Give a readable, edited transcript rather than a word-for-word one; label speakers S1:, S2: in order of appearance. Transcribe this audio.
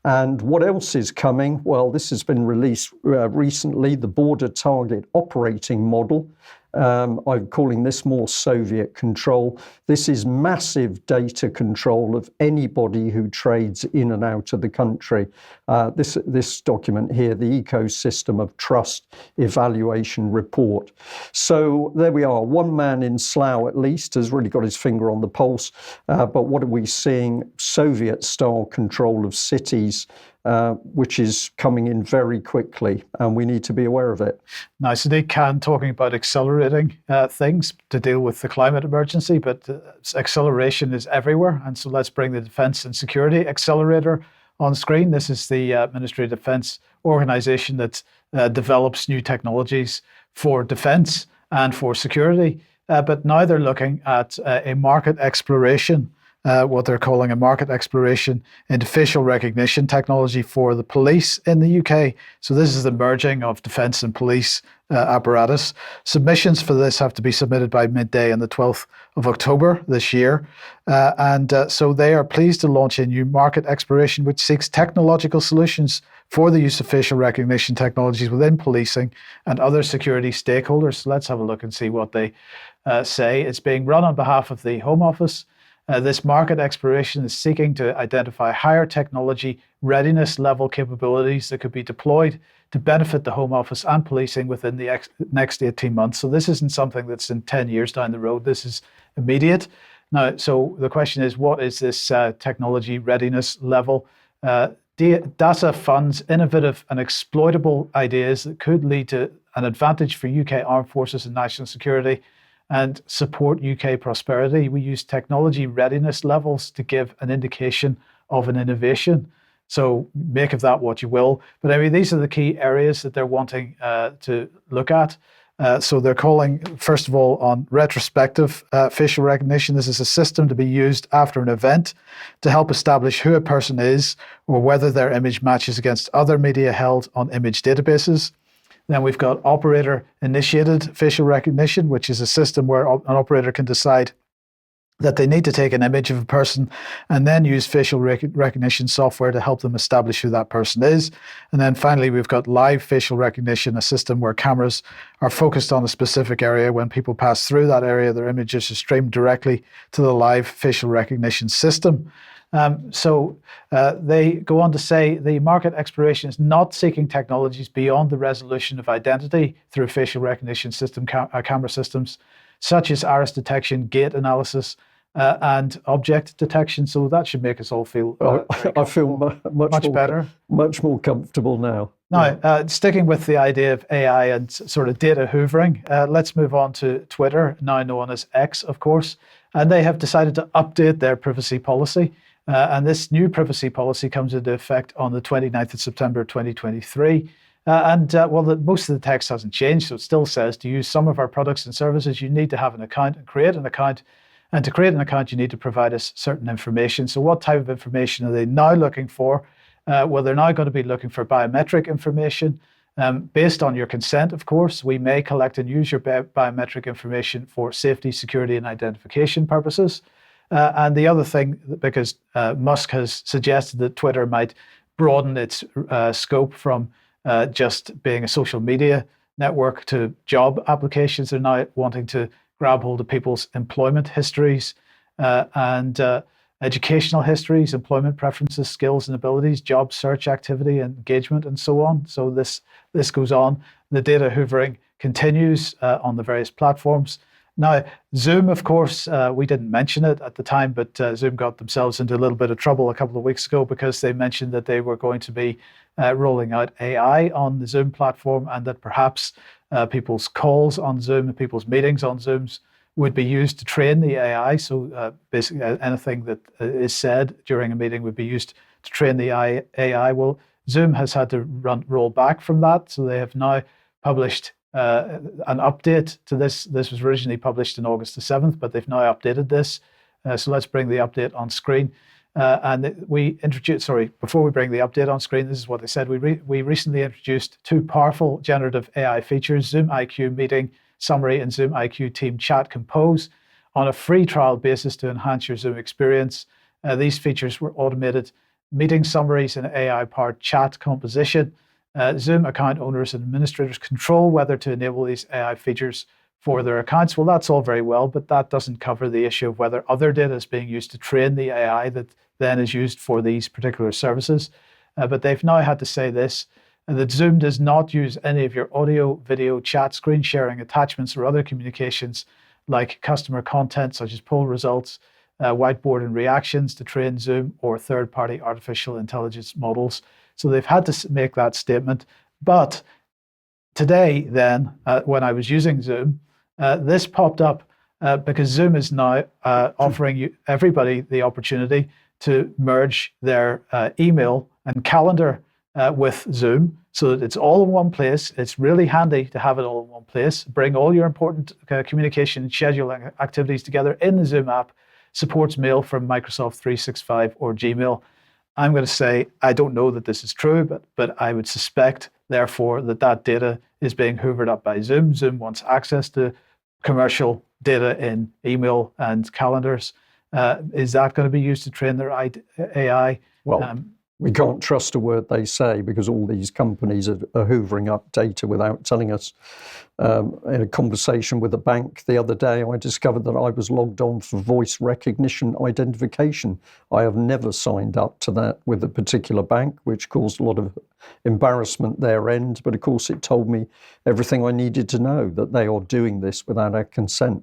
S1: And what else is coming? Well, this has been released recently, the Border Target Operating Model. I'm calling this more Soviet control. This is massive data control of anybody who trades in and out of the country. This document here, the Ecosystem of Trust Evaluation Report. So there we are. One man in Slough, at least, has really got his finger on the pulse. But what are we seeing? Soviet-style control of cities, which is coming in very quickly, and we need to be aware of it.
S2: Now, Sadiq Khan talking about accelerating things to deal with the climate emergency, but acceleration is everywhere. And so let's bring the Defence and Security Accelerator on screen. This is the Ministry of Defence organization that develops new technologies for defence and for security. But now they're looking at a market exploration, what they're calling a market exploration into facial recognition technology for the police in the UK. So this is the merging of defence and police apparatus. Submissions for this have to be submitted by midday on the 12th of October this year. So they are pleased to launch a new market exploration which seeks technological solutions for the use of facial recognition technologies within policing and other security stakeholders. So let's have a look and see what they say. It's being run on behalf of the Home Office. This market exploration is seeking to identify higher technology readiness level capabilities that could be deployed to benefit the Home Office and policing within the next 18 months. So this isn't something that's in 10 years down the road. This is immediate. Now, so the question is, what is this technology readiness level? DASA funds innovative and exploitable ideas that could lead to an advantage for UK armed forces and national security and support UK prosperity. We use technology readiness levels to give an indication of an innovation. So make of that what you will. But I mean, these are the key areas that they're wanting to look at. So they're calling, first of all, on retrospective facial recognition. This is a system to be used after an event to help establish who a person is or whether their image matches against other media held on image databases. Then we've got operator-initiated facial recognition, which is a system where an operator can decide that they need to take an image of a person and then use facial recognition software to help them establish who that person is. And then finally, we've got live facial recognition, a system where cameras are focused on a specific area. When people pass through that area, their images are streamed directly to the live facial recognition system. They go on to say the market exploration is not seeking technologies beyond the resolution of identity through facial recognition system camera systems, such as iris detection, gait analysis, and object detection. So that should make us all feel
S1: I feel much
S2: better.
S1: Much more comfortable now.
S2: Now, sticking with the idea of AI and sort of data hoovering, let's move on to Twitter, now known as X, of course. And they have decided to update their privacy policy. And this new privacy policy comes into effect on the 29th of September 2023. Most of the text hasn't changed, so it still says to use some of our products and services, you need to have an account and create an account. And to create an account, you need to provide us certain information. So what type of information are they now looking for? Well, they're now going to be looking for biometric information. Based on your consent, of course, we may collect and use your biometric information for safety, security, and identification purposes. And the other thing, because Musk has suggested that Twitter might broaden its scope from just being a social media network to job applications, they're now wanting to grab hold of people's employment histories and educational histories, employment preferences, skills and abilities, job search activity, engagement, and so on. So this goes on. The data hoovering continues on the various platforms. Now, Zoom, of course, we didn't mention it at the time, but Zoom got themselves into a little bit of trouble a couple of weeks ago because they mentioned that they were going to be rolling out AI on the Zoom platform, and that perhaps people's calls on Zoom and people's meetings on Zooms would be used to train the AI. So basically anything that is said during a meeting would be used to train the AI. Well, Zoom has had to roll back from that. So they have now published an update to this. This was originally published in August the 7th, but they've now updated this. So let's bring the update on screen. Before we bring the update on screen, this is what they said. We recently introduced two powerful generative AI features, Zoom IQ Meeting Summary and Zoom IQ Team Chat Compose, on a free trial basis to enhance your Zoom experience. These features were automated meeting summaries and AI-powered chat composition. Zoom account owners and administrators control whether to enable these AI features for their accounts. Well, that's all very well, but that doesn't cover the issue of whether other data is being used to train the AI that then is used for these particular services. But they've now had to say this, that Zoom does not use any of your audio, video, chat, screen sharing, attachments, or other communications like customer content, such as poll results, whiteboard and reactions to train Zoom or third-party artificial intelligence models. So they've had to make that statement. But today, then, when I was using Zoom, this popped up because Zoom is now offering everybody the opportunity to merge their email and calendar with Zoom so that it's all in one place. It's really handy to have it all in one place. Bring all your important communication and scheduling activities together in the Zoom app. Supports mail from Microsoft 365 or Gmail. I'm going to say I don't know that this is true, but I would suspect, therefore, that data is being hoovered up by Zoom. Zoom wants access to commercial data in email and calendars. Is that going to be used to train their AI?
S1: Well, we can't trust a word they say because all these companies are hoovering up data without telling us. In a conversation with a bank the other day, I discovered that I was logged on for voice recognition identification. I have never signed up to that with a particular bank, which caused a lot of embarrassment their end. But of course, it told me everything I needed to know, that they are doing this without our consent.